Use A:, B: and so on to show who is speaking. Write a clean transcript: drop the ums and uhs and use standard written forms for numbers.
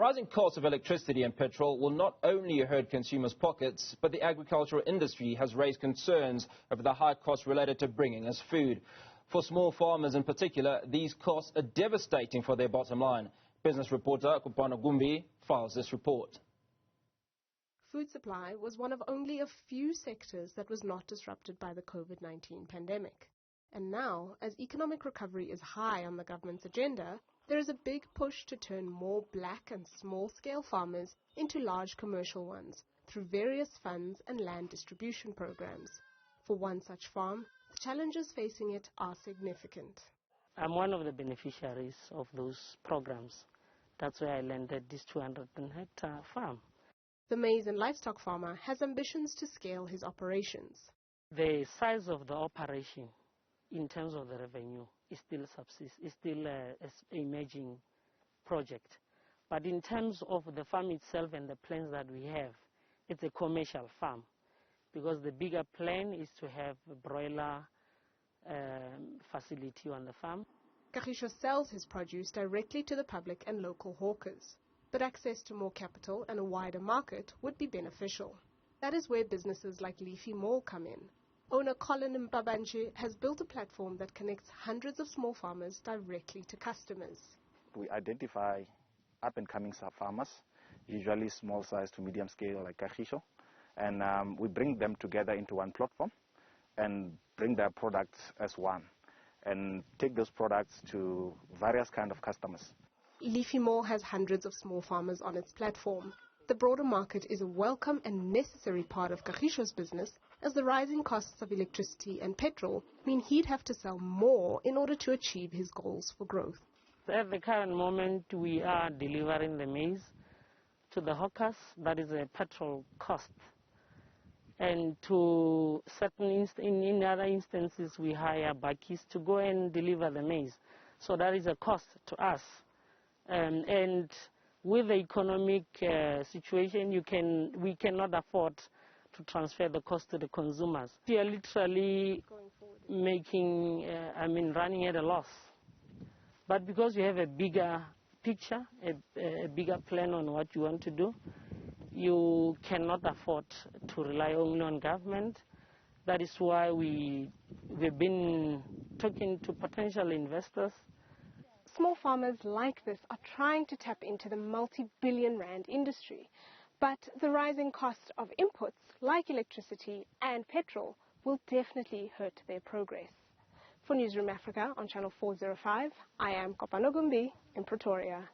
A: Rising costs of electricity and petrol will not only hurt consumers' pockets, but the agricultural industry has raised concerns over the high costs related to bringing us food. For small farmers in particular, these costs are devastating for their bottom line. Business reporter Kopano Gumbi files this report.
B: Food supply was one of only a few sectors that was not disrupted by the COVID-19 pandemic. And now, as economic recovery is high on the government's agenda, there is a big push to turn more black and small-scale farmers into large commercial ones through various funds and land distribution programs. For one such farm, the challenges facing it are significant.
C: I'm one of the beneficiaries of those programs. That's why I landed this 200-hectare farm.
B: The maize and livestock farmer has ambitions to scale his operations.
C: The size of the operation in terms of the revenue is still an emerging project. But in terms of the farm itself and the plans that we have, it's a commercial farm, because the bigger plan is to have a broiler facility on the farm.
B: Kagiso sells his produce directly to the public and local hawkers, but access to more capital and a wider market would be beneficial. That is where businesses like Leafy Mall come in. Owner Colin Mbabanche has built a platform that connects hundreds of small farmers directly to customers.
D: We identify up-and-coming farmers, usually small size to medium scale like Kagiso, and we bring them together into one platform and bring their products as one and take those products to various kind of customers.
B: Leafy Mall has hundreds of small farmers on its platform. The broader market is a welcome and necessary part of Kagiso's business, as the rising costs of electricity and petrol mean he'd have to sell more in order to achieve his goals for growth.
C: At the current moment, we are delivering the maize to the hawkers. That is a petrol cost. And to in other instances, we hire bakkies to go and deliver the maize. So that is a cost to us. And with the economic situation, we cannot afford to transfer the cost to the consumers. We are literally running at a loss. But because you have a bigger picture, a bigger plan on what you want to do, you cannot afford to rely only on government. That is why we've been talking to potential investors.
B: Small farmers like this are trying to tap into the multi-billion rand industry, but the rising cost of inputs like electricity and petrol will definitely hurt their progress. For Newsroom Africa on Channel 405, I am Kopano Gumbi in Pretoria.